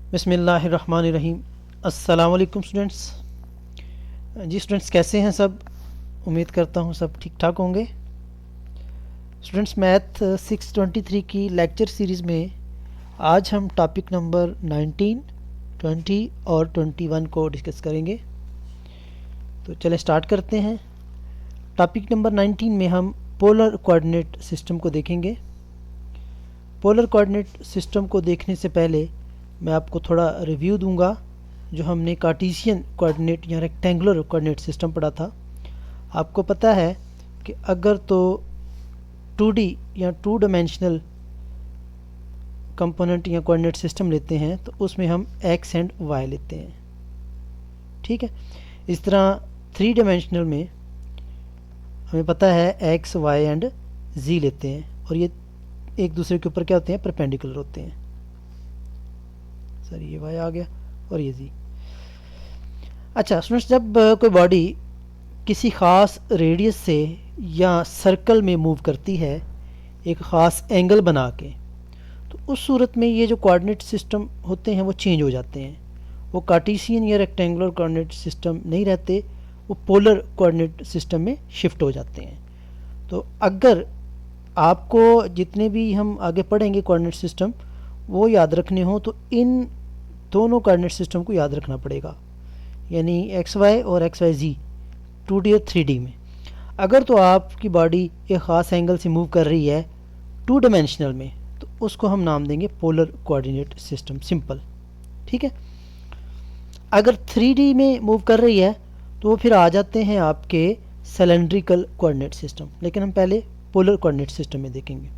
बिस्मिल्लाहिर्रहमानिर्रहीम। अस्सलाम वालेकुम स्टूडेंट्स। जी स्टूडेंट्स, कैसे हैं सब? उम्मीद करता हूँ सब ठीक ठाक होंगे। स्टूडेंट्स, मैथ 623 की लेक्चर सीरीज़ में आज हम टॉपिक नंबर 19, 20 और 21 को डिस्कस करेंगे। तो चलें स्टार्ट करते हैं। टॉपिक नंबर 19 में हम पोलर कोऑर्डिनेट सिस्टम को देखेंगे। पोलर कोऑर्डिनेट सिस्टम को देखने से पहले मैं आपको थोड़ा रिव्यू दूंगा जो हमने कार्टेशियन कोऑर्डिनेट या रेक्टेंगुलर कोऑर्डिनेट सिस्टम पढ़ा था। आपको पता है कि अगर तो 2D या 2 डायमेंशनल कंपोनेंट या कोऑर्डिनेट सिस्टम लेते हैं तो उसमें हम एक्स एंड वाई लेते हैं, ठीक है। इस तरह 3 डायमेंशनल में हमें पता है एक्स वाई एंड जी लेते हैं और ये एक दूसरे के ऊपर क्या होते हैं, परपेंडिकुलर होते हैं। सर ये वाई आ गया और ये जी। अच्छा स्टूडेंट्स, जब कोई बॉडी किसी ख़ास रेडियस से या सर्कल में मूव करती है एक ख़ास एंगल बना के, तो उस सूरत में ये जो कोऑर्डिनेट सिस्टम होते हैं वो चेंज हो जाते हैं। वो कार्टेशियन या रेक्टेंगुलर कोऑर्डिनेट सिस्टम नहीं रहते, वो पोलर कोऑर्डिनेट सिस्टम में शिफ्ट हो जाते हैं। तो अगर आपको जितने भी हम आगे पढ़ेंगे कोऑर्डिनेट सिस्टम वो याद रखने हो तो इन दोनों कोऑर्डिनेट सिस्टम को याद रखना पड़ेगा, यानी एक्स वाई और एक्स वाई जी 2D और 3D में। अगर तो आपकी बॉडी एक ख़ास एंगल से मूव कर रही है 2 डायमेंशनल में तो उसको हम नाम देंगे पोलर कोऑर्डिनेट सिस्टम, सिंपल, ठीक है। अगर 3D में मूव कर रही है तो वो फिर आ जाते हैं आपके सिलेंड्रिकल कोऑर्डिनेट सिस्टम, लेकिन हम पहले पोलर कोऑर्डिनेट सिस्टम में देखेंगे।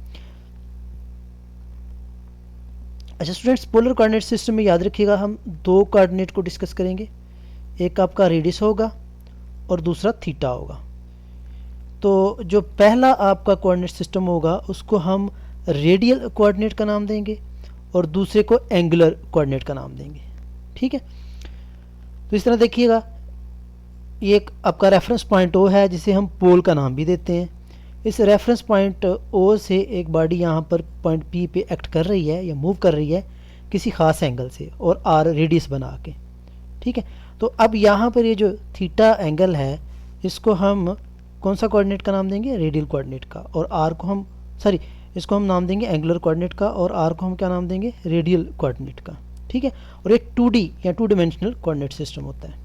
अच्छा स्टूडेंट्स, पोलर कोऑर्डिनेट सिस्टम में याद रखिएगा हम 2 कोऑर्डिनेट को डिस्कस करेंगे। एक आपका रेडियस होगा और दूसरा थीटा होगा। तो जो पहला आपका कोऑर्डिनेट सिस्टम होगा उसको हम रेडियल कोऑर्डिनेट का नाम देंगे और दूसरे को एंगुलर कोऑर्डिनेट का नाम देंगे, ठीक है। तो इस तरह देखिएगा, ये एक आपका रेफरेंस पॉइंट ओ है जिसे हम पोल का नाम भी देते हैं। इस रेफरेंस पॉइंट ओ से एक बॉडी यहाँ पर पॉइंट पी पे एक्ट कर रही है या मूव कर रही है किसी ख़ास एंगल से और आर रेडियस बना के, ठीक है। तो अब यहाँ पर ये जो थीटा एंगल है इसको हम कौन सा कोऑर्डिनेट का नाम देंगे, रेडियल कोऑर्डिनेट का, और आर को हम इसको हम नाम देंगे एंगुलर कोऑर्डिनेट का और आर को हम क्या नाम देंगे, रेडियल कोऑर्डिनेट का, ठीक है। और एक 2D या 2 डायमेंशनल कोऑर्डिनेट सिस्टम होता है,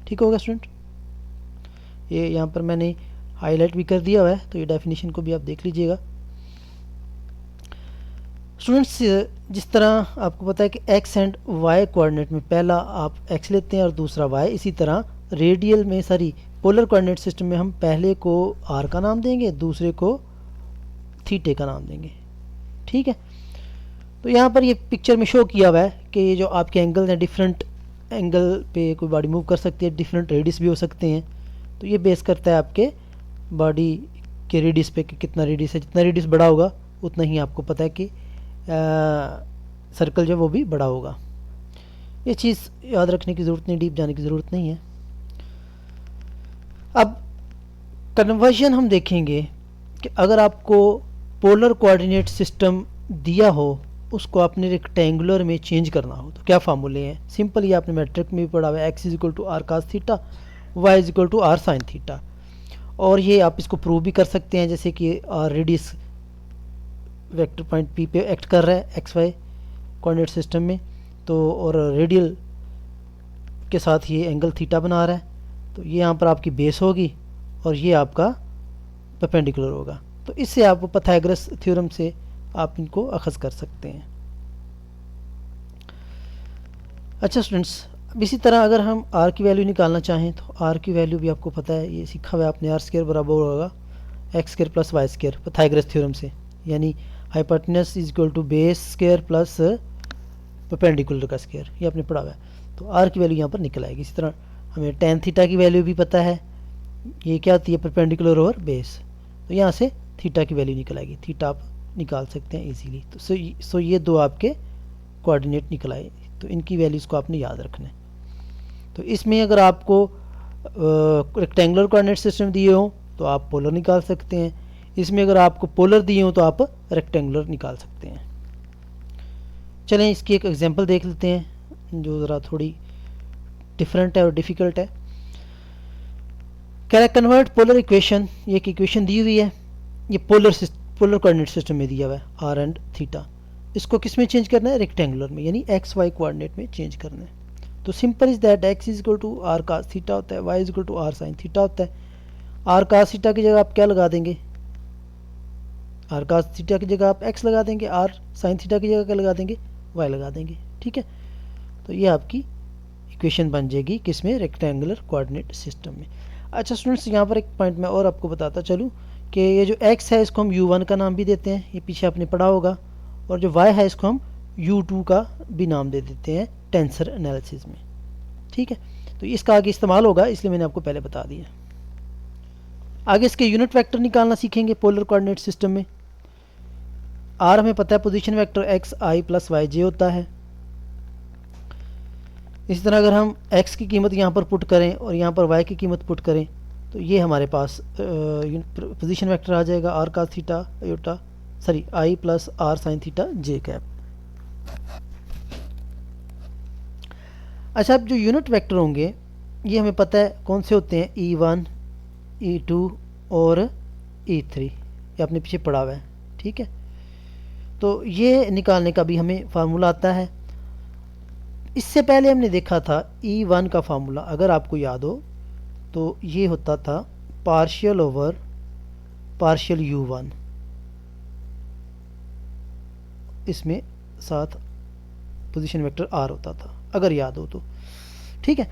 ठीक होगा स्टूडेंट। ये यहाँ पर मैंने हाईलाइट भी कर दिया हुआ है तो ये डेफिनेशन को भी आप देख लीजिएगा। स्टूडेंट्स, जिस तरह आपको पता है कि एक्स एंड वाई कोऑर्डिनेट में पहला आप एक्स लेते हैं और दूसरा वाई, इसी तरह रेडियल में पोलर कोऑर्डिनेट सिस्टम में हम पहले को आर का नाम देंगे, दूसरे को थीटे का नाम देंगे, ठीक है। तो यहाँ पर ये पिक्चर में शो किया हुआ है कि ये जो आपके एंगल हैं, डिफरेंट एंगल पे कोई बॉडी मूव कर सकती है, डिफरेंट रेडियस भी हो सकते हैं। तो ये बेस करता है आपके बॉडी के रेडियस पे कि कितना रेडियस है। जितना रेडियस बड़ा होगा उतना ही आपको पता है कि सर्कल जो वो भी बड़ा होगा। ये चीज़ याद रखने की ज़रूरत नहीं, डीप जाने की ज़रूरत नहीं है। अब कन्वर्जन हम देखेंगे कि अगर आपको पोलर कोऑर्डिनेट सिस्टम दिया हो उसको आपने रेक्टेंगुलर में चेंज करना हो तो क्या फार्मूले हैं। सिंपल, ये आपने मैट्रिक में भी पढ़ा हुआ है, x is equal to r cos theta, y is equal to r sine theta. और ये आप इसको प्रूव भी कर सकते हैं, जैसे कि रेडियस वेक्टर पॉइंट पी पे एक्ट कर रहा है एक्स वाई कोऑर्डिनेट सिस्टम में, तो और रेडियल के साथ ये एंगल थीटा बना रहा है, तो ये यहाँ पर आपकी बेस होगी और ये आपका परपेंडिकुलर होगा। तो इससे आप पाइथागोरस थ्योरम से आप इनको अखज़ कर सकते हैं। अच्छा स्टूडेंट्स, अब इसी तरह अगर हम आर की वैल्यू निकालना चाहें तो आर की वैल्यू भी आपको पता है, ये सीखा हुआ है आपने, आर स्क्वायर बराबर होगा x square plus y square Pythagoras theorem से, यानी hypotenuse is equal to base square plus perpendicular का स्क्वायर, ये आपने पढ़ा हुआ है। तो आर की वैल्यू यहाँ पर निकल आएगी। इसी तरह हमें टेन थीटा की वैल्यू भी पता है, ये क्या आती है, परपेंडिकुलर ओवर बेस, तो यहाँ से थीटा की वैल्यू निकल आएगी, थीटा आप निकाल सकते हैं इजीली। तो सो ये दो आपके कोऑर्डिनेट निकल आए, तो इनकी वैल्यूज़ को आपने याद रखना है। तो इसमें अगर आपको रेक्टेंगुलर कोऑर्डिनेट सिस्टम दिए हो तो आप पोलर निकाल सकते हैं, इसमें अगर आपको पोलर दिए हो तो आप रेक्टेंगुलर निकाल सकते हैं। चलें इसकी एक एग्जांपल देख लेते हैं। जो ज़रा थोड़ी डिफरेंट है और डिफ़िकल्ट है। कह रहा है कन्वर्ट पोलर इक्वेशन, ये एक इक्वेशन दी हुई है, ये पोलर कोऑर्डिनेट सिस्टम में दिया हुआ है आर एंड थीटा। इसको किस में चेंज करना है? रेक्टेंगुलर में, यानी एक्स वाई कोऑर्डिनेट में चेंज करना है। तो simple is that x is equal to r cos theta होता है, y is equal to r sine theta होता है। आर कास थीटा की जगह आप क्या लगा देंगे? आर कास थीटा की जगह आप एक्स लगा देंगे, आर साइन थीटा की जगह क्या लगा देंगे? वाई लगा देंगे। ठीक है, तो ये आपकी इक्वेशन बन जाएगी किस में? रेक्टेंगुलर कोऑर्डिनेट सिस्टम में। अच्छा स्टूडेंट्स, यहाँ पर एक पॉइंट मैं और आपको बताता चलूँ कि ये जो x है इसको हम u1 का नाम भी देते हैं, ये पीछे आपने पढ़ा होगा, और जो y है इसको हम u2 का भी नाम दे देते हैं टेंसर एनालिसिस में। ठीक है, तो इसका आगे इस्तेमाल होगा, इसलिए मैंने आपको पहले बता दिया। आगे इसके यूनिट वेक्टर निकालना सीखेंगे पोलर कोऑर्डिनेट सिस्टम में। r हमें पता है पोजीशन वेक्टर एक्स आई प्लस वाई जे होता है। इसी तरह अगर हम x की कीमत यहाँ पर पुट करें और यहाँ पर y की कीमत पुट करें तो ये हमारे पास पोजीशन वेक्टर आ जाएगा r cos theta iota sorry i plus r sign theta j cap. अच्छा, अब जो यूनिट वेक्टर होंगे ये हमें पता है कौन से होते हैं, e1 e2 और e3, ये आपने पीछे पढ़ा हुआ है। ठीक है, तो ये निकालने का भी हमें फार्मूला आता है। इससे पहले हमने देखा था E1 का फार्मूला, अगर आपको याद हो तो ये होता था पार्शियल ओवर पार्शियल U1, इसमें साथ पोजीशन वेक्टर R होता था, अगर याद हो तो। ठीक है,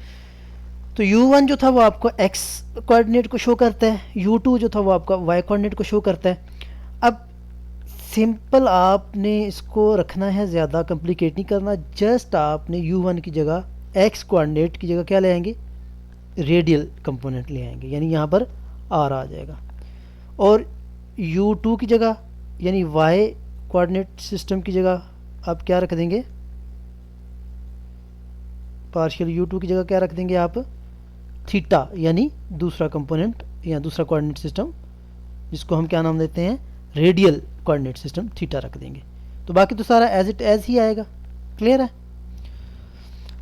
तो U1 जो था वो आपको x कोऑर्डिनेट को शो करता है, U2 जो था वो आपका y कोऑर्डिनेट को शो करता है। अब सिंपल आपने इसको रखना है, ज़्यादा कॉम्प्लिकेट नहीं करना, जस्ट आपने u1 की जगह x कोऑर्डिनेट की जगह क्या ले आएंगे? रेडियल कंपोनेंट ले आएंगे, यानी यहाँ पर r आ जाएगा। और u2 की जगह यानी y कोऑर्डिनेट सिस्टम की जगह आप क्या रख देंगे? पार्शियल u2 की जगह क्या रख देंगे आप? थीटा, यानी दूसरा कंपोनेंट या दूसरा कोऑर्डिनेट सिस्टम, जिसको हम क्या नाम देते हैं? रेडियल कोऑर्डिनेट सिस्टम थीटा रख देंगे। तो बाकी तो सारा एज इट एज ही आएगा। क्लियर है?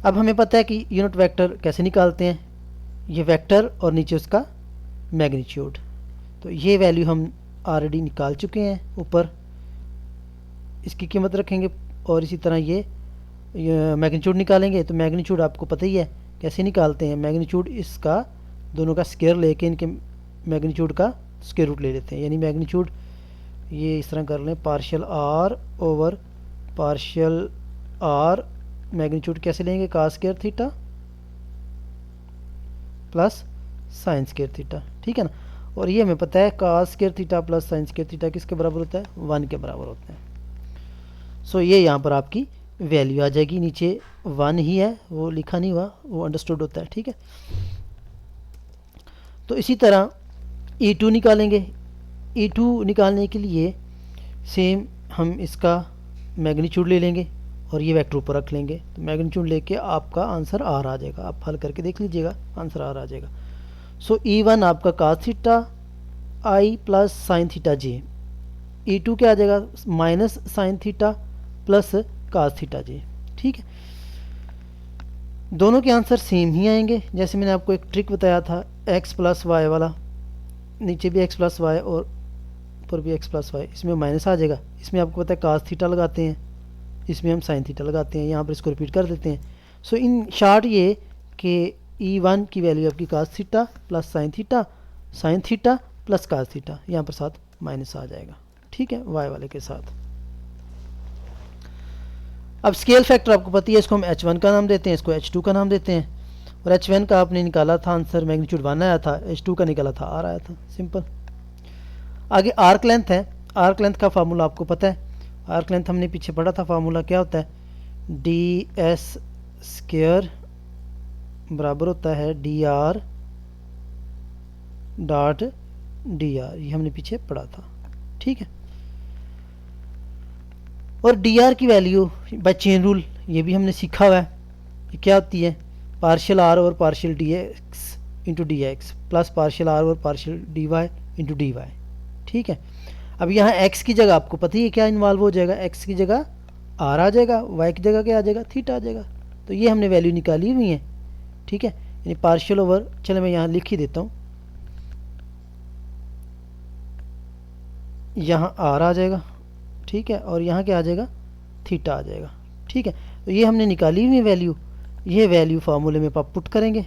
अब हमें पता है कि यूनिट वेक्टर कैसे निकालते हैं, ये वेक्टर और नीचे उसका मैग्नीट्यूड। तो ये वैल्यू हम ऑलरेडी निकाल चुके हैं, ऊपर इसकी कीमत रखेंगे और इसी तरह ये मैग्नीट्यूड निकालेंगे। तो मैग्नीट्यूड आपको पता ही है कैसे निकालते हैं, मैग्नीट्यूड इसका दोनों का स्क्वायर लेके इनके मैग्नीट्यूड का स्क्वायर रूट ले लेते हैं, यानी मैग्नीट्यूड ये इस तरह कर लें, partial r over partial r, magnitude कैसे लेंगे? Cos square theta plus sine square theta. ठीक है ना, और ये हमें पता है cos square theta plus sine square theta किसके बराबर होता है? 1 के बराबर होता है। सो ये यहाँ पर आपकी वैल्यू आ जाएगी, नीचे 1 ही है, वो लिखा नहीं हुआ, वो अंडरस्टूड होता है। ठीक है, तो इसी तरह E2 निकालेंगे। E2 निकालने के लिए सेम हम इसका मैग्नीट्यूड ले लेंगे और ये वेक्टर ऊपर रख लेंगे। तो मैग्नीट्यूड लेके आपका आंसर R आ जाएगा, आप हल करके देख लीजिएगा, आंसर R आ जाएगा। सो E1 आपका cos theta I plus sine theta J, E2 क्या आ जाएगा? Minus sine theta plus cos theta J। ठीक है, दोनों के आंसर सेम ही आएंगे। जैसे मैंने आपको एक ट्रिक बताया था x प्लस वाई वाला, नीचे भी x प्लस वाई और ऊपर भी x प्लस वाई, इसमें माइनस आ जाएगा। इसमें आपको पता है कास थीटा लगाते हैं, इसमें हम साइन थीटा लगाते हैं, यहाँ पर इसको रिपीट कर देते हैं। सो इन शॉर्ट ये कि E1 की वैल्यू आपकी cos theta plus sine theta plus cos theta, यहाँ पर साथ माइनस आ जाएगा। ठीक है, y वाले के साथ। अब स्केल फैक्टर आपको पता है, इसको हम h1 का नाम देते हैं, इसको h2 का नाम देते हैं। और h1 का आपने निकाला था आंसर, मैग्नीट्यूड 1 आया था, h2 का निकाला था R आया था, सिंपल। आगे आर्क लेंथ है, आर्क लेंथ का फार्मूला आपको पता है, आर्क लेंथ हमने पीछे पढ़ा था, फार्मूला क्या होता है? ds स्क्वायर बराबर होता है dr डॉट dr, ये हमने पीछे पढ़ा था। ठीक है, और dr की वैल्यू बाय चेन रूल ये भी हमने सीखा हुआ है, ये क्या होती है? Partial r over partial dx into d x plus partial r over partial dy into d y. ठीक है, अब यहाँ x की जगह आपको पता ही है क्या इन्वॉल्व हो जाएगा, x की जगह r आ जाएगा, y की जगह क्या आ जाएगा? थीटा आ जाएगा। तो ये हमने वैल्यू निकाली हुई है, ठीक है, यानी पार्शियल ओवर, चलो मैं यहाँ लिख ही देता हूँ, यहाँ आर आ जाएगा, ठीक है, और यहाँ क्या आ जाएगा, थीटा आ जाएगा, ठीक है। तो ये हमने निकाली हुई वैल्यू, ये वैल्यू फार्मूले में आप पुट करेंगे,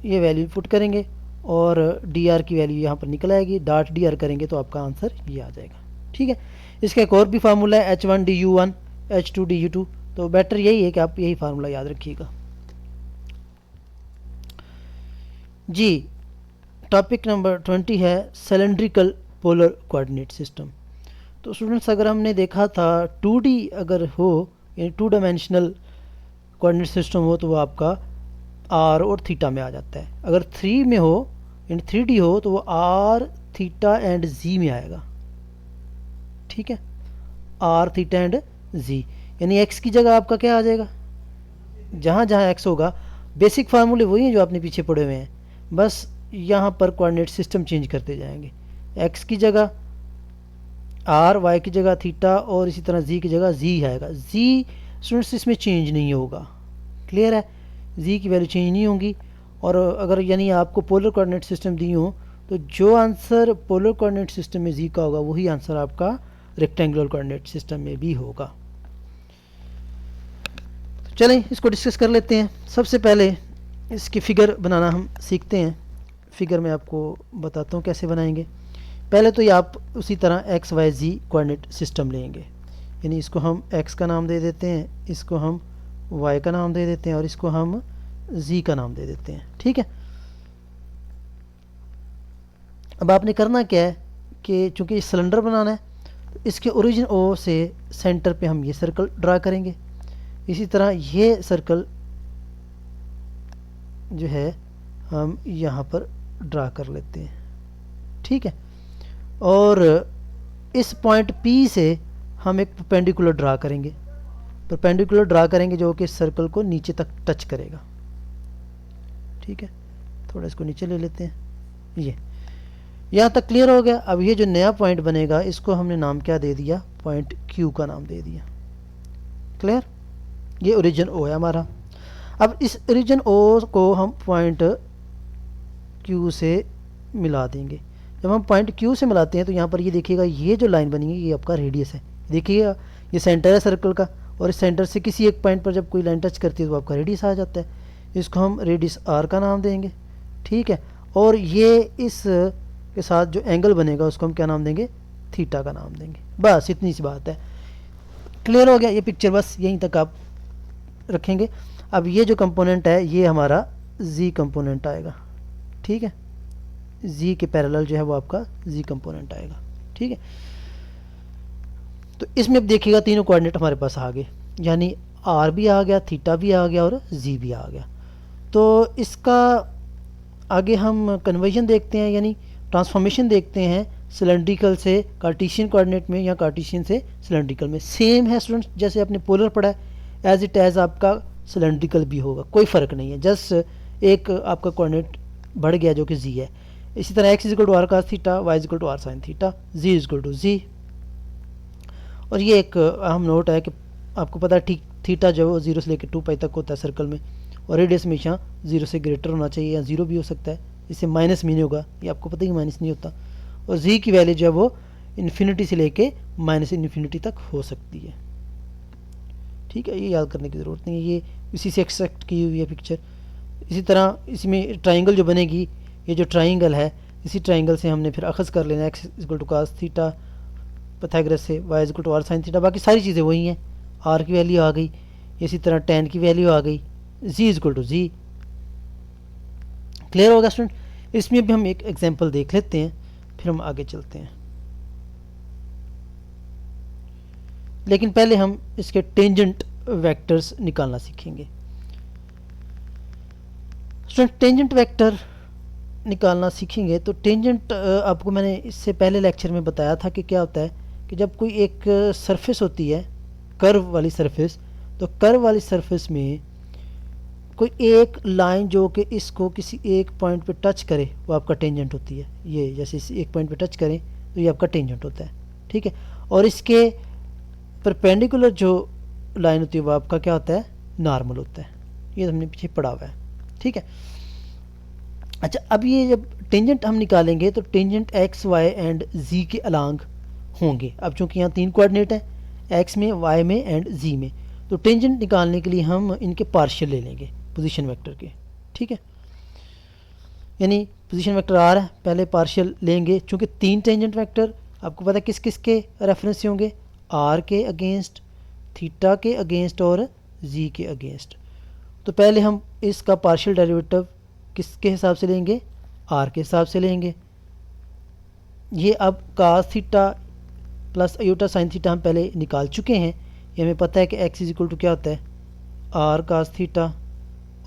ये वैल्यू पुट करेंगे और डी आर की वैल्यू यहाँ पर निकल आएगी, डॉट डी आर करेंगे तो आपका आंसर ये आ जाएगा, ठीक है। इसका एक और भी फार्मूला है H1 DU1 H2 DU2, तो बेटर यही है कि आप यही फार्मूला याद रखिएगा जी। टॉपिक नंबर 20 है सिलेंड्रिकल पोलर कोऑर्डिनेट सिस्टम। तो स्टूडेंट्स अगर हमने देखा था 2D अगर हो, यानी 2 डायमेंशनल कोऑर्डिनेट सिस्टम हो, तो वो आपका आर और थीटा में आ जाता है। अगर 3 में हो यानी 3D हो तो वो आर थीटा एंड जी में आएगा, ठीक है, आर थीटा एंड जी, यानी एक्स की जगह आपका क्या आ जाएगा, जहाँ जहाँ एक्स होगा, बेसिक फार्मूले वही हैं जो आपने पीछे पढ़े हुए हैं, बस यहाँ पर कोऑर्डिनेट सिस्टम चेंज करते जाएंगे। एक्स की जगह आर, वाई की जगह थीटा और इसी तरह जी की जगह जी आएगा। जी स्टूडेंट्स इसमें चेंज नहीं होगा, क्लियर है, जी की वैल्यू चेंज नहीं होंगी। और अगर यानी आपको पोलर कोऑर्डिनेट सिस्टम दी हो तो जो आंसर पोलर कोऑर्डिनेट सिस्टम में जी का होगा वही आंसर आपका रेक्टेंगुलर कोऑर्डिनेट सिस्टम में भी होगा। तो चलें इसको डिस्कस कर लेते हैं। सबसे पहले इसकी फ़िगर बनाना हम सीखते हैं। फिगर मैं आपको बताता हूँ कैसे बनाएंगे। पहले तो ये आप उसी तरह एक्स वाई जी कोऑर्डिनेट सिस्टम लेंगे, यानी इसको हम एक्स का नाम दे देते हैं, इसको हम वाई का नाम दे देते हैं और इसको हम जी का नाम दे देते हैं, ठीक है। अब आपने करना क्या है कि चूंकि ये सिलेंडर बनाना है तो इसके ओरिजिन ओ से सेंटर पे हम ये सर्कल ड्रा करेंगे। इसी तरह ये सर्कल जो है हम यहाँ पर ड्रा कर लेते हैं, ठीक है। और इस पॉइंट P से हम एक परपेंडिकुलर ड्रा करेंगे, परपेंडिकुलर ड्रा करेंगे जो कि सर्कल को नीचे तक टच करेगा, ठीक है। थोड़ा इसको नीचे ले लेते हैं, ये यहाँ तक क्लियर हो गया। अब ये जो नया पॉइंट बनेगा इसको हमने नाम क्या दे दिया, पॉइंट Q का नाम दे दिया, क्लियर। ये ओरिजिन O है हमारा। अब इस ओरिजिन O को हम पॉइंट Q से मिला देंगे। जब हम पॉइंट Q से मिलाते हैं तो यहाँ पर ये देखिएगा, ये जो लाइन बनी है ये आपका रेडियस है, देखिएगा ये सेंटर है सर्कल का, और इस सेंटर से किसी एक पॉइंट पर जब कोई लाइन टच करती है तो आपका रेडियस आ जाता है। इसको हम रेडियस R का नाम देंगे, ठीक है। और ये इस के साथ जो एंगल बनेगा उसको हम क्या नाम देंगे, थीटा का नाम देंगे। बस इतनी सी बात है, क्लियर हो गया। ये पिक्चर बस यहीं तक आप रखेंगे। अब ये जो कंपोनेंट है ये हमारा जी कंपोनेंट आएगा, ठीक है, जी के पैरेलल जो है वो आपका जी कंपोनेंट आएगा, ठीक है। तो इसमें अब देखिएगा तीनों कोऑर्डिनेट हमारे पास आ गए, यानी आर भी आ गया, थीटा भी आ गया और जी भी आ गया। तो इसका आगे हम कन्वर्जन देखते हैं, यानी ट्रांसफॉर्मेशन देखते हैं सिलेंड्रिकल से कार्टेशियन कोऑर्डिनेट में या कार्टेशियन से सिलेंड्रिकल में। सेम है स्टूडेंट्स, जैसे आपने पोलर पढ़ा है एज इट एज आपका सिलेंड्रिकल भी होगा, कोई फ़र्क नहीं है, जस्ट एक आपका कोऑर्डिनेट बढ़ गया जो कि जी है। इसी तरह x equal to r cos theta, y equal to r sine theta, g equal to g. और ये एक अहम नोट है कि आपको पता है ठीक थीटा जो है 0 से लेकर 2 पाई तक होता है सर्कल में, और रेडियस हमेशा 0 से ग्रेटर होना चाहिए, या 0 भी हो सकता है, इससे माइनस भी नहीं होगा, ये आपको पता ही माइनस नहीं होता। और जी की वैल्यू जो है वो इन्फिनिटी से लेके माइनस इन्फिनिटी तक हो सकती है, ठीक है। ये याद करने की ज़रूरत नहीं है, ये इसी से एक्सट्रैक्ट की हुई है पिक्चर। इसी तरह इसमें ट्राइंगल जो बनेगी, ये जो ट्राइंगल है इसी ट्राइंगल से हमने फिर अखज़ कर लेना, x equal to cos theta Pythagoras से, y equal to r sine theta, बाकी सारी चीज़ें वही हैं। आर की वैल्यू आ गई, इसी तरह टेन की वैल्यू आ गई, जी इक्वल टू जी। क्लियर होगा स्टूडेंट। इसमें भी हम एक एग्जांपल देख लेते हैं, फिर हम आगे चलते हैं। लेकिन पहले हम इसके टेंजेंट वेक्टर्स निकालना सीखेंगे। स्टूडेंट टेंजेंट वेक्टर निकालना सीखेंगे तो टेंजेंट आपको मैंने इससे पहले लेक्चर में बताया था कि क्या होता है कि जब कोई एक सरफेस होती है कर्व वाली सरफेस, तो कर्व वाली सरफेस में कोई एक लाइन जो कि इसको किसी एक पॉइंट पे टच करे वो आपका टेंजेंट होती है। ये जैसे इस एक पॉइंट पे टच करें तो ये आपका टेंजेंट होता है, ठीक है। और इसके परपेंडिकुलर जो लाइन होती है वो आपका क्या होता है, नॉर्मल होता है। ये हमने पीछे पढ़ा हुआ है, ठीक है। अच्छा, अब ये जब टेंजेंट हम निकालेंगे तो टेंजेंट एक्स वाई एंड जी के अलांग होंगे। अब चूंकि यहाँ 3 कोऑर्डिनेट है, एक्स में, वाई में एंड जी में, तो टेंजेंट निकालने के लिए हम इनके पार्शियल ले लेंगे पोजीशन वेक्टर के, ठीक है। यानी पोजीशन वेक्टर आर है, पहले पार्शियल लेंगे। चूंकि 3 टेंजेंट वेक्टर आपको पता है किस किस के रेफरेंस से होंगे, आर के अगेंस्ट, थीटा के अगेंस्ट और जी के अगेंस्ट। तो पहले हम इसका पार्शियल डेरिवेटिव किसके हिसाब से लेंगे, आर के हिसाब से लेंगे। ये अब cos theta plus iota sine theta हम पहले निकाल चुके हैं। ये हमें पता है कि एक्स इज इक्वल टू क्या होता है, आर कास थीटा,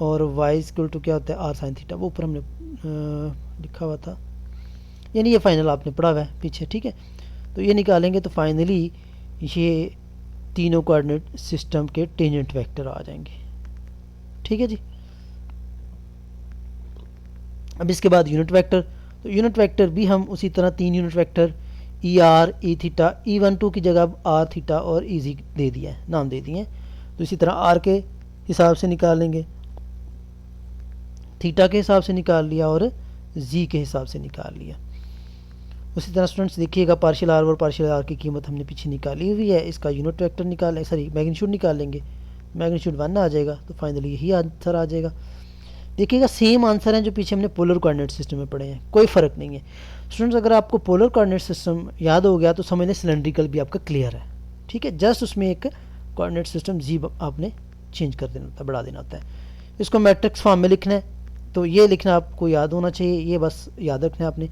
और वाई इज इक्वल टू क्या होता है, आर साइन थीटा। वो ऊपर हमने लिखा हुआ था, यानी ये फाइनल आपने पढ़ा हुआ है पीछे, ठीक है। तो ये निकालेंगे तो फाइनली ये तीनों कोऑर्डिनेट सिस्टम के टेंजेंट वेक्टर आ जाएंगे, ठीक है जी। अब इसके बाद यूनिट वेक्टर, तो यूनिट वेक्टर भी हम उसी तरह 3 unit vector e r, e theta, e 1 2 की जगह आर थीटा और ई जी दे दिया है, नाम दे दिए हैं। तो इसी तरह आर के हिसाब से निकाल लेंगे, थीटा के हिसाब से निकाल लिया और जी के हिसाब से निकाल लिया। उसी तरह स्टूडेंट्स देखिएगा, पार्शियल आर और पार्शियल आर की कीमत हमने पीछे निकाली हुई है। इसका यूनिट वेक्टर निकाल, सॉरी मैग्नीट्यूड निकाल लेंगे, मैग्नीट्यूड 1 आ जाएगा, तो फाइनली यही आंसर आ जाएगा। देखिएगा सेम आंसर हैं जो पीछे हमने पोलर कोऑर्डिनेट सिस्टम में पढ़े हैं, कोई फ़र्क नहीं है स्टूडेंट्स। अगर आपको पोलर कोऑर्डिनेट सिस्टम याद हो गया तो समझ लें सिलेंड्रिकल भी आपका क्लियर है, ठीक है। जस्ट उसमें एक कोऑर्डिनेट सिस्टम जी आपने चेंज कर देना होता है, बढ़ा देना होता है। इसको मैट्रिक्स फॉर्म में लिखना है, तो ये लिखना आपको याद होना चाहिए, ये बस याद रखना है आपने।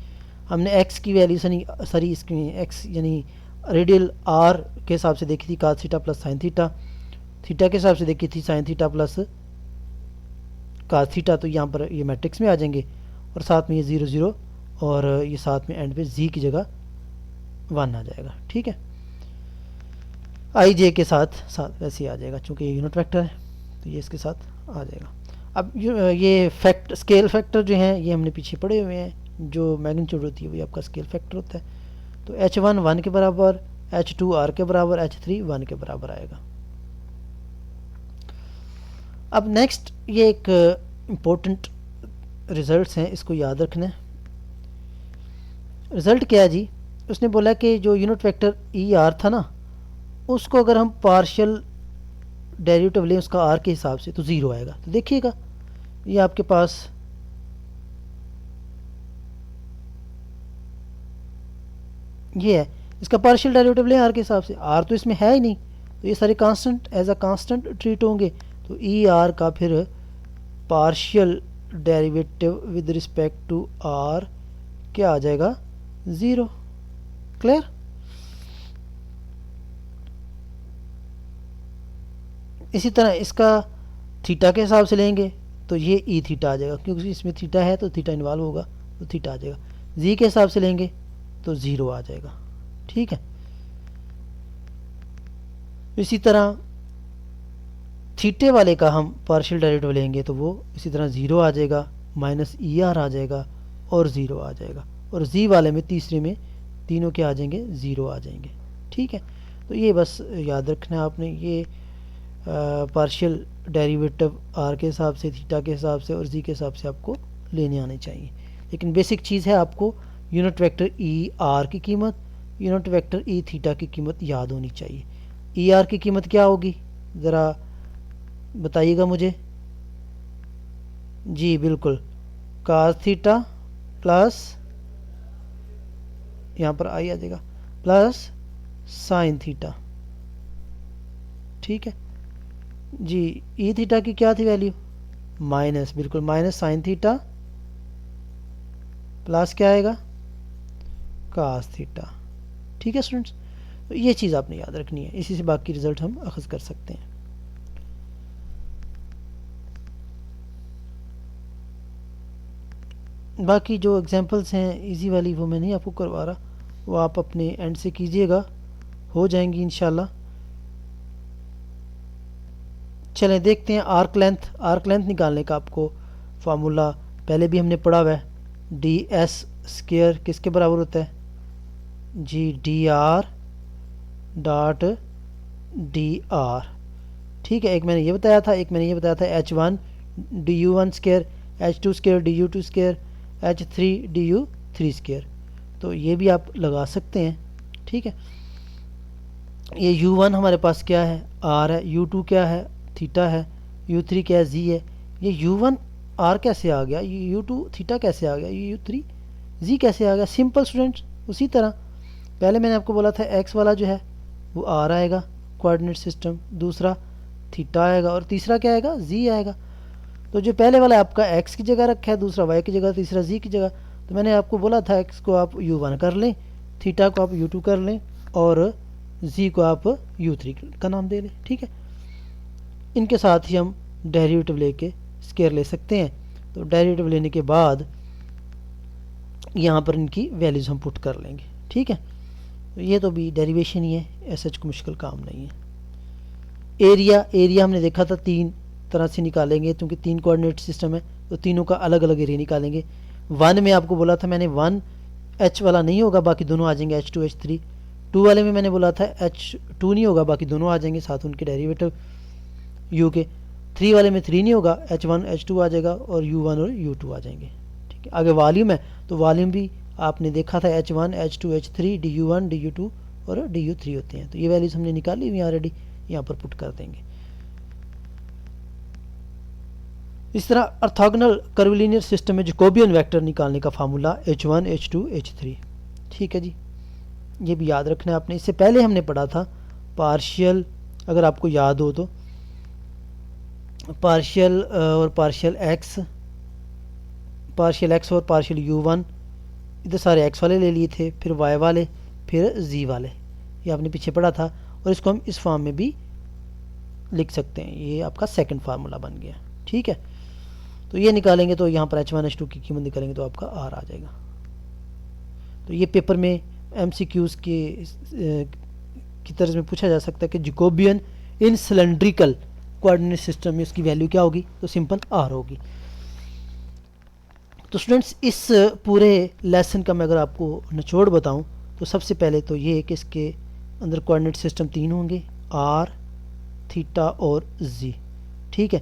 हमने एक्स की वैल्यू सॉरी इसकी एक्स यानी रेडियल आर के हिसाब से देखी थी cos theta plus sine theta, theta के हिसाब से देखी थी sine theta plus cos theta. तो यहाँ पर ये मैट्रिक्स में आ जाएंगे, और साथ में ये 0 0 और ये साथ में एंड पे जी की जगह 1 आ जाएगा, ठीक है। आई जे के साथ वैसे ही आ जाएगा, चूँकि ये यूनिट वेक्टर है तो ये इसके साथ आ जाएगा। अब ये स्केल फैक्टर जो हैं ये हमने पीछे पढ़े हुए हैं, जो मैग्नीट्यूड होती है वही आपका स्केल फैक्टर होता है। तो H1 1 के बराबर, H2 R के बराबर, H3 1 के बराबर आएगा। अब नेक्स्ट ये एक इम्पोर्टेंट रिजल्ट्स हैं, इसको याद रखना है। रिज़ल्ट क्या है जी, उसने बोला कि जो यूनिट वेक्टर ई आर था ना, उसको अगर हम पार्शियल डेरिवेटिव लें उसका आर के हिसाब से तो 0 आएगा। तो देखिएगा ये आपके पास ये है, इसका पार्शियल डेरिवेटिव लें आर के हिसाब से, आर तो इसमें है ही नहीं, तो ये सारे constant as a constant treat होंगे। तो ई आर का फिर partial derivative with respect to r क्या आ जाएगा, 0। क्लियर। इसी तरह इसका थीटा के हिसाब से लेंगे तो ये ई थीटा आ जाएगा, क्योंकि इसमें थीटा है तो थीटा इन्वॉल्व होगा तो थीटा आ जाएगा। जी के हिसाब से लेंगे तो 0 आ जाएगा, ठीक है। इसी तरह थीटे वाले का हम पार्शियल डेरिवेटिव लेंगे तो वो इसी तरह 0 आ जाएगा, माइनस ई आर आ जाएगा और 0 आ जाएगा। और जी वाले में तीसरे में तीनों के आ जाएंगे, 0 आ जाएंगे, ठीक है। तो ये बस याद रखना है आपने, ये पार्शियल डेरिवेटिव आर के हिसाब से, थीटा के हिसाब से और जी के हिसाब से आपको लेने आने चाहिए। लेकिन बेसिक चीज़ है आपको यूनिट वेक्टर ई आर की कीमत, यूनिट वेक्टर ई थीटा की कीमत याद होनी चाहिए। ई आर की कीमत क्या होगी ज़रा बताइएगा मुझे जी। बिल्कुल, कास थीटा प्लस यहाँ पर आई आ जाएगा प्लस साइन थीटा, ठीक है जी। ई थीटा की क्या थी वैल्यू, माइनस, बिल्कुल माइनस साइन थीटा प्लस क्या आएगा, कास थीटा, ठीक है स्टूडेंट्स। तो ये चीज़ आपने याद रखनी है, इसी से बाकी रिजल्ट हम अखज़ कर सकते हैं। बाकी जो एग्जांपल्स हैं इजी वाली वो मैं नहीं आपको करवा रहा, वो आप अपने एंड से कीजिएगा, हो जाएंगी इंशाल्लाह। चलें देखते हैं आर्क लेंथ निकालने का आपको फार्मूला पहले भी हमने पढ़ा हुआ है। डी एस स्क्वायर किसके बराबर होता है जी, d r dot d r. ठीक है, एक मैंने ये बताया था, एक मैंने ये बताया था h1 du1 square, h2 square du2 square, h3 du3 square. तो ये भी आप लगा सकते हैं। ठीक है, ये u1 हमारे पास क्या है, r है, u2 क्या है, थीटा है, u3 क्या है, z है। ये u1 r कैसे आ गया, u2 थीटा कैसे आ गया, u3 z कैसे आ गया? सिंपल स्टूडेंट्स, उसी तरह पहले मैंने आपको बोला था x वाला जो है वो r आएगा कोऑर्डिनेट सिस्टम, दूसरा थीटा आएगा और तीसरा क्या आएगा, z आएगा। तो जो पहले वाला आपका x की जगह रखा है, दूसरा y की जगह, तीसरा z की जगह। तो मैंने आपको बोला था x को आप u1 कर लें, थीटा को आप u2 कर लें और z को आप u3 का नाम दे लें। ठीक है, इनके साथ ही हम डेरिवेटिव लेके स्क्वायर ले सकते हैं। तो डेरिवेटिव लेने के बाद यहाँ पर इनकी वैल्यूज़ हम पुट कर लेंगे। ठीक है, तो ये तो भी डेरिवेशन ही है, ऐसा कोई मुश्किल काम नहीं है। एरिया हमने देखा था 3 तरह से निकालेंगे, क्योंकि 3 कोऑर्डिनेट सिस्टम है तो तीनों का अलग अलग एरिया निकालेंगे। 1 में आपको बोला था मैंने 1 h वाला नहीं होगा, बाकी दोनों आ जाएंगे h2 h3। 2 वाले में मैंने बोला था h2 नहीं होगा, बाकी दोनों आ जाएंगे साथ उनके डेरिवेटिव u के। 3 वाले में 3 नहीं होगा, h1 h2 आ जाएगा और u1 और u2 आ जाएंगे। ठीक है, आगे वॉल्यूम है तो वॉल्यूम भी आपने देखा था h1 h2 h3 du1 du2 और du3 होते हैं। तो ये वैल्यूज हमने निकाली हुई ऑलरेडी, यहाँ पर पुट कर देंगे। इस तरह ऑर्थोगोनल कर्विलिनियर सिस्टम में जैकोबियन वेक्टर निकालने का फार्मूला h1 h2 h3। ठीक है जी, ये भी याद रखना है आपने। इससे पहले हमने पढ़ा था पार्शियल, अगर आपको याद हो तो, पार्शियल और पार्शियल x और पार्शियल u1, इधर सारे x वाले ले लिए थे, फिर y वाले, फिर z वाले, ये आपने पीछे पढ़ा था। और इसको हम इस फॉर्म में भी लिख सकते हैं, ये आपका सेकंड फार्मूला बन गया। ठीक है, तो ये निकालेंगे तो यहाँ पर h1 h2 की कीमत निकालेंगे तो आपका r आ जाएगा। तो ये पेपर में MCQs की तरह में पूछा जा सकता है कि जैकोबियन इन सिलेंड्रिकल कोऑर्डिनेट सिस्टम में उसकी वैल्यू क्या होगी, तो सिंपल r होगी। तो स्टूडेंट्स, इस पूरे लेसन का मैं अगर आपको निचोड़ बताऊं तो सबसे पहले तो ये कि इसके अंदर कोऑर्डिनेट सिस्टम 3 होंगे, r, थीटा और z। ठीक है,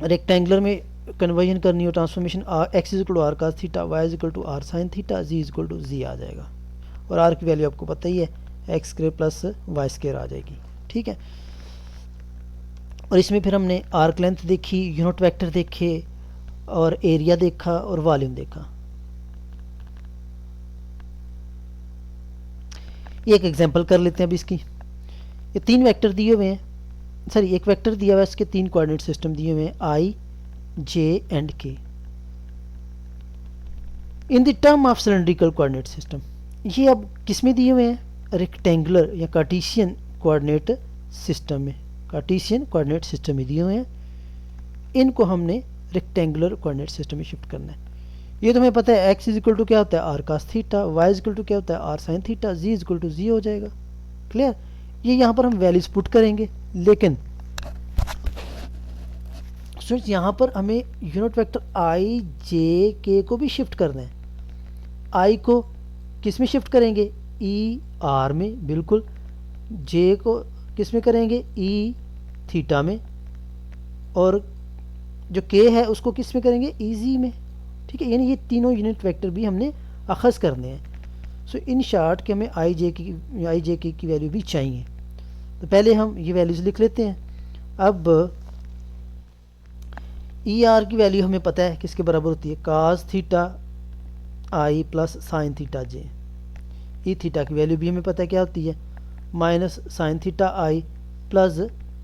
रेक्टेंगुलर में कन्वर्जन करनी हो, transformation x is equal to r cos theta, y is equal to r sine theta, z is equal to z आ जाएगा। और r की वैल्यू आपको पता ही है, x square plus y square आ जाएगी। ठीक है, और इसमें फिर हमने आर्क लेंथ देखी, यूनिट वेक्टर देखे और एरिया देखा और वॉल्यूम देखा। एक एग्जांपल कर लेते हैं अब इसकी। ये 3 वेक्टर दिए हुए हैं, सॉरी एक वेक्टर दिया हुआ है, इसके 3 कोऑर्डिनेट सिस्टम दिए हुए हैं i, j and k in the term of cylindrical coordinate system. ये अब किस में दिए हुए हैं, रेक्टेंगुलर या कार्टेशियन कोऑर्डिनेट सिस्टम में, कार्टेशियन कोऑर्डिनेट सिस्टम में दिए हुए हैं। इनको हमने रेक्टेंगुलर कोऑर्डिनेट सिस्टम में शिफ्ट करना है। ये तो हमें पता है x इज इक्वल टू क्या होता है, r cos theta, y is equal to क्या होता है, r sine theta, z is equal to z हो जाएगा। क्लियर, ये यहाँ पर हम वैल्यूज पुट करेंगे, लेकिन स्टूडेंट्स यहाँ पर हमें unit vector i, j, k को भी शिफ्ट करना है। i को किस में शिफ्ट करेंगे, e, r में, बिल्कुल। j को किस में करेंगे, e, थीटा में। और जो k है उसको किस में करेंगे, e, z में। ठीक है, यानी ये तीनों यूनिट वेक्टर भी हमने अखज़ करने हैं। सो इन शॉर्ट कि हमें i, j, k की वैल्यू भी चाहिए। तो पहले हम ये वैल्यूज़ लिख लेते हैं। अब ई आर की वैल्यू हमें पता है किसके बराबर होती है, कास थीटा आई प्लस साइन थीटा जे। ई थीटा की वैल्यू भी हमें पता है क्या होती है, माइनस साइन थीटा आई प्लस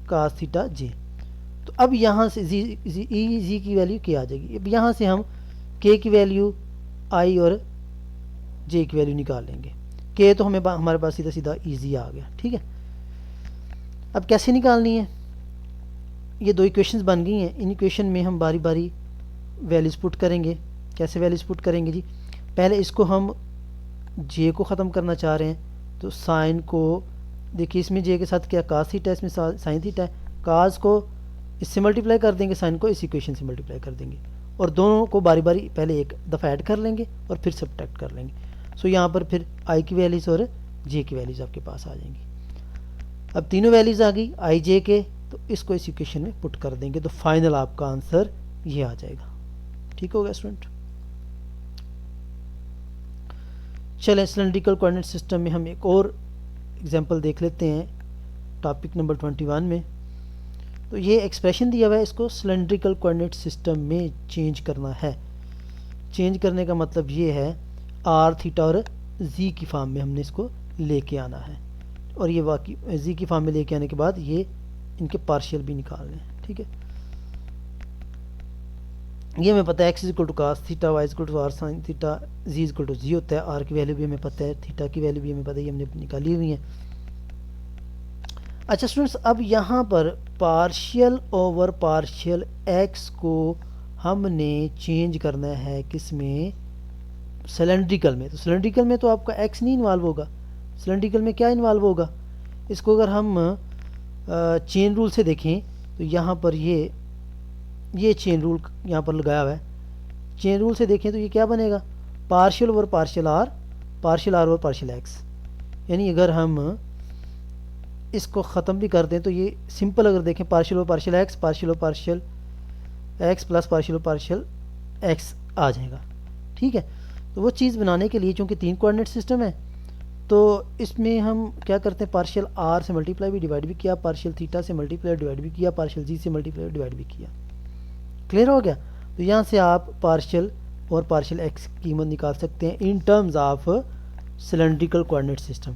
कास थीटा जे। तो अब यहाँ से जी की वैल्यू क्या आ जाएगी। अब यहाँ से हम के की वैल्यू, आई और जे की वैल्यू निकाल लेंगे। के तो हमें हमारे पास सीधा सीधा ईजी आ गया। ठीक है, अब कैसे निकालनी है, ये 2 इक्वेशंस बन गई हैं। इन इक्वेशन में हम बारी बारी वैल्यूज़ पुट करेंगे। कैसे वैल्यूज़ पुट करेंगे जी, पहले इसको हम जे को ख़त्म करना चाह रहे हैं तो साइन को देखिए, इसमें जे के साथ क्या कास थीटा, इसमें साइन थीटा है। कास को इससे मल्टीप्लाई कर देंगे, साइन को इस इक्वेशन से मल्टीप्लाई कर देंगे और दोनों को बारी बारी पहले एक दफ़ा ऐड कर लेंगे और फिर सब्ट्रैक्ट कर लेंगे। सो यहाँ पर फिर आई की वैल्यूज़ और जे की वैल्यूज़ आपके पास आ जाएंगी। अब तीनों वैल्यूज़ आ गई आई जे के, तो इसको इस इक्वेशन में पुट कर देंगे तो फाइनल आपका आंसर ये आ जाएगा। ठीक हो गया स्टूडेंट। चलें सिलेंड्रिकल कोऑर्डिनेट सिस्टम में हम एक और एग्जांपल देख लेते हैं टॉपिक नंबर 21 में। तो ये एक्सप्रेशन दिया हुआ है, इसको सिलेंड्रिकल कोऑर्डिनेट सिस्टम में चेंज करना है। चेंज करने का मतलब ये है आर थीटा और जी की फॉर्म में हमने इसको लेके आना है, और ये बाकी जी की फॉर्म में लेके आने के बाद ये इनके पार्शियल भी निकालने हैं। ठीक है, ये हमें पता है x equal to cos theta, y equal to r sine theta, g equal to g होता है, आर की वैल्यू भी हमें पता है, थीटा की वैल्यू भी हमें पता है, ये हमने निकाली हुई है। अच्छा स्टूडेंट्स, अब यहाँ पर पार्शियल ओवर पार्शियल एक्स को हमने चेंज करना है किस में, सिलेंड्रिकल में। तो सिलेंड्रिकल में तो आपका एक्स नहीं इन्वॉल्व होगा, सिलेंड्रिकल में क्या इन्वॉल्व होगा, इसको अगर हम चेन रूल से देखें तो यहाँ पर ये चेन रूल यहाँ पर लगाया हुआ है। चेन रूल से देखें तो ये क्या बनेगा, partial over partial r over partial x. यानी अगर हम इसको ख़त्म भी कर दें तो ये सिंपल अगर देखें partial over partial x plus partial over partial x आ जाएगा। ठीक है, तो वो चीज़ बनाने के लिए चूँकि 3 कोऑर्डिनेट सिस्टम है तो इसमें हम क्या करते हैं, पार्शियल आर से मल्टीप्लाई भी डिवाइड भी किया, पार्शियल थीटा से मल्टीप्लाई डिवाइड भी किया, पार्शियल जी से मल्टीप्लाई डिवाइड भी किया। क्लियर हो गया। तो यहाँ से आप पार्शियल और पार्शियल एक्स की कीमत निकाल सकते हैं in terms of cylindrical coordinate system.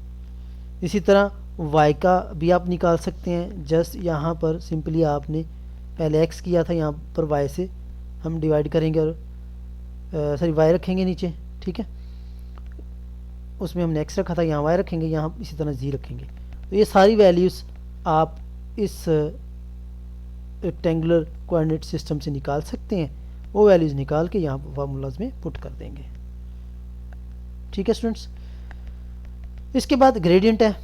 इसी तरह y का भी आप निकाल सकते हैं। जस्ट यहाँ पर सिंपली आपने पहले x किया था, यहाँ पर y से हम डिवाइड करेंगे और सॉरी y रखेंगे नीचे। ठीक है, उसमें हमने x रखा था, यहाँ y रखेंगे, यहाँ इसी तरह z रखेंगे। तो ये सारी वैल्यूज़ आप इस रेक्टेंगुलर कोऑर्डिनेट सिस्टम से निकाल सकते हैं। वो वैल्यूज़ निकाल के यहाँ फार्मूलाज में पुट कर देंगे। ठीक है स्टूडेंट्स, इसके बाद ग्रेडियंट है।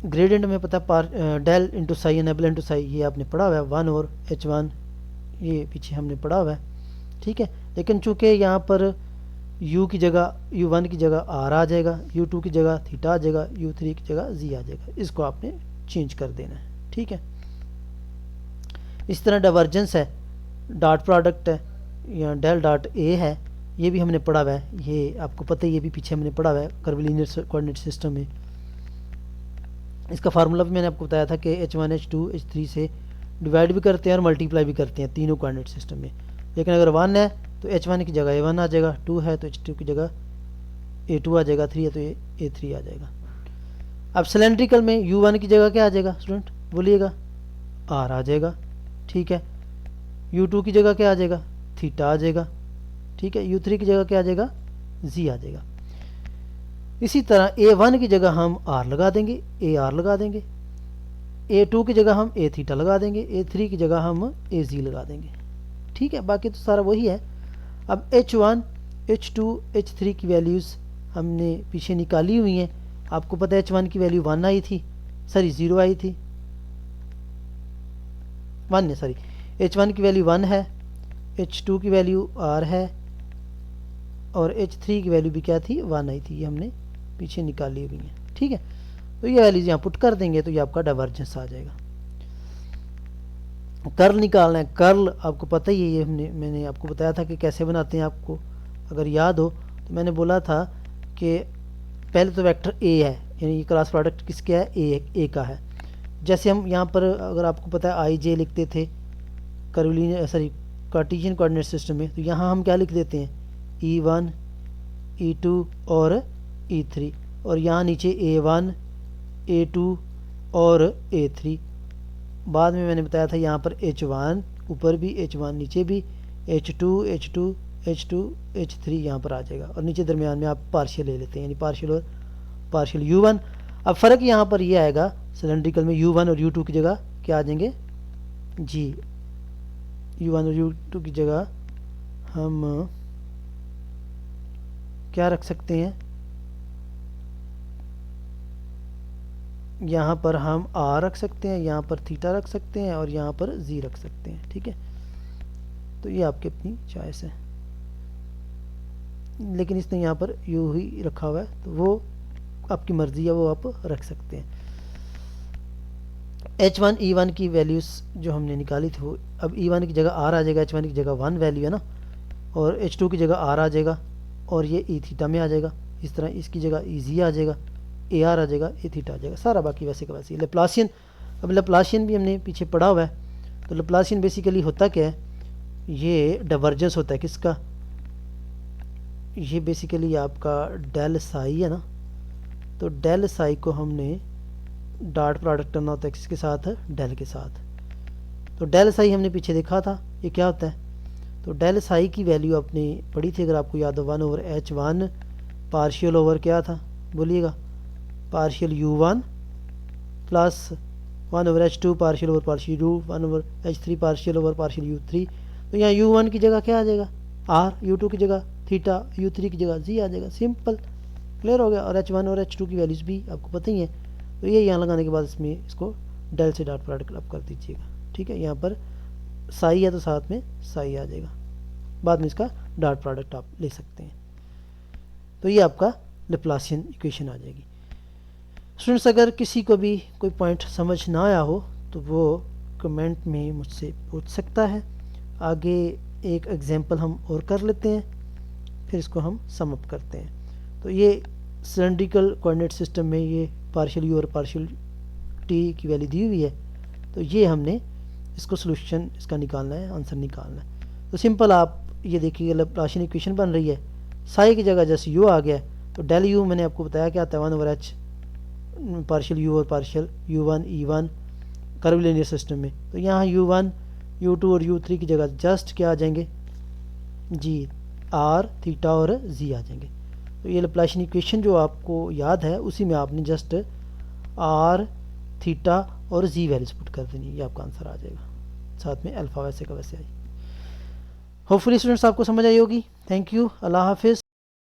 ग्रेडियंट में पता है del into psi nabla into psi, ये आपने पढ़ा हुआ है, 1 और h1 ये पीछे हमने पढ़ा हुआ है। ठीक है, लेकिन चूँकि यहाँ पर u की जगह u1 की जगह r आ जाएगा, u2 की जगह थीटा आ जाएगा, u3 की जगह z आ जाएगा, इसको आपने चेंज कर देना है। ठीक है, इस तरह डाइवर्जेंस है, डॉट प्रोडक्ट है या डेल डॉट ए है, ये भी हमने पढ़ा हुआ है, ये आपको पता है, ये भी पीछे हमने पढ़ा हुआ है कर्विलिनियर कोऑर्डिनेट सिस्टम में। इसका फार्मूला भी मैंने आपको बताया था कि h1 h2 h3 से डिवाइड भी करते हैं और मल्टीप्लाई भी करते हैं तीनों कोऑर्डिनेट सिस्टम में। लेकिन अगर 1 है तो h1 की जगह a1 आ जाएगा, 2 है तो h2 की जगह a2 आ जाएगा, 3 है तो a3 आ जाएगा। अब सिलेंड्रिकल में u1 की जगह क्या आ जाएगा स्टूडेंट, बोलिएगा, r आ जाएगा। ठीक है, u2 की जगह क्या आ जाएगा, थीटा आ जाएगा। ठीक है, u3 की जगह क्या आ जाएगा, z आ जाएगा। इसी तरह a1 की जगह हम r लगा देंगे, ar लगा देंगे, a2 की जगह हम a थीटा लगा देंगे, a3 की जगह हम az लगा देंगे। ठीक है, बाकी तो सारा वही है। अब h1 h2 h3 की वैल्यूज़ हमने पीछे निकाली हुई हैं। आपको पता है h1 की वैल्यू 1 आई थी, सॉरी 0 आई थी, 1 है सॉरी, h1 की वैल्यू 1 है, h2 की वैल्यू r है और h3 की वैल्यू भी क्या थी, 1 आई थी, ये हमने पीछे निकाली हुई है। ठीक है, तो ये वैल्यूज यहाँ पुट कर देंगे तो ये आपका डाइवर्जेंस आ जाएगा। कर्ल निकालना है, कर्ल आपको पता ही है, ये मैंने आपको बताया था कि कैसे बनाते हैं। आपको अगर याद हो तो मैंने बोला था कि पहले तो वेक्टर ए है, यानी ये क्रॉस प्रोडक्ट किसका है, ए का है। जैसे हम यहाँ पर अगर आपको पता है आई जे लिखते थे curvilinear sorry Cartesian coordinate system में, तो यहाँ हम क्या लिख देते हैं, E1 E2 और E3, और यहाँ नीचे A1 A2 और A3। बाद में मैंने बताया था यहाँ पर H1 ऊपर भी, H1 नीचे भी, H2 H2 H2 H3 यहाँ पर आ जाएगा, और नीचे दरमियान में आप पार्शियल ले लेते हैं, यानी पार्शियल और पार्शियल U1। अब फ़र्क यहाँ पर ये आएगा, सिलेंड्रिकल में U1 और U2 की जगह क्या आ जाएंगे जी, U1 और U2 की जगह हम क्या रख सकते हैं, यहाँ पर हम r रख सकते हैं, यहाँ पर थीटा रख सकते हैं और यहाँ पर z रख सकते हैं। ठीक है, तो ये आपकी अपनी चॉइस है, लेकिन इसने यहाँ पर u ही रखा हुआ है, तो वो आपकी मर्ज़ी है, वो आप रख सकते हैं। H1 E1 की वैल्यूज़ जो हमने निकाली थी वो अब E1 की जगह R आ जाएगा, H1 की जगह 1 वैल्यू है ना, और H2 की जगह R आ जाएगा और ये E थीटा में आ जाएगा। इस तरह इसकी जगह E Z आ जाएगा, AR आ जाएगा, A थीटा आ जाएगा, सारा बाकी वैसे का वैसे। लेप्लासियन, अब लेप्लासियन भी हमने पीछे पढ़ा हुआ है। तो लेप्लासियन बेसिकली होता क्या है, ये डाइवर्जेंस होता है किसका, ये बेसिकली आपका डेल साई है ना। तो डेल साई को हमने डॉट प्रोडक्ट करना होता है किसके साथ, डेल के साथ। तो डेल साई हमने पीछे देखा था ये क्या होता है। तो डेल साई की वैल्यू आपने पढ़ी थी अगर आपको याद हो, 1/H1 पार्शियल ओवर क्या था बोलिएगा, partial U1 plus 1/H2 partial over partial U, 1/H3 partial over partial U3। तो यहाँ U1 की जगह क्या आ जाएगा, R, U2 की जगह थीटा, U3 की जगह Z आ जाएगा, सिंपल, क्लियर हो गया। और H1 और H2 की वैल्यूज़ भी आपको पता ही है। तो ये यहाँ लगाने के बाद इसमें इसको डेल से डॉट प्रोडक्ट आप कर दीजिएगा, ठीक है। यहाँ पर साई है तो साथ में साई आ जाएगा, बाद में इसका डॉट प्रोडक्ट आप ले सकते हैं। तो ये आपका लेप्लासियन इक्वेशन आ जाएगी। स्टूडेंट्स अगर किसी को भी कोई पॉइंट समझ ना आया हो तो वो कमेंट में मुझसे पूछ सकता है। आगे एक एग्जांपल हम और कर लेते हैं, फिर इसको हम सम अप करते हैं। तो ये सिलेंड्रिकल कोऑर्डिनेट सिस्टम में ये पार्शियल यू और पार्शियल टी की वैल्यू दी हुई है। तो ये हमने इसको सोल्यूशन इसका निकालना है, आंसर निकालना है। तो सिंपल आप ये देखिए लेप्लासियन इक्वेशन बन रही है, साई की जगह जैसे यू आ गया। तो डेल यू मैंने आपको बताया क्या आता है, 1/H पार्शियल यू और partial U1 E1 curvilinear system में। तो यहाँ U1 U2 और U3 की जगह जस्ट क्या आ जाएंगे, जी R थीटा और Z आ जाएंगे। तो ये लेप्लासियन इक्वेशन जो आपको याद है उसी में आपने जस्ट R थीटा और Z वैल्यूज पुट कर देनी, ये आपका आंसर आ जाएगा, साथ में अल्फ़ा वैसे का वैसे आई। होपफुली स्टूडेंट्स आपको समझ आई होगी। थैंक यू, अल्लाह हाफिज़।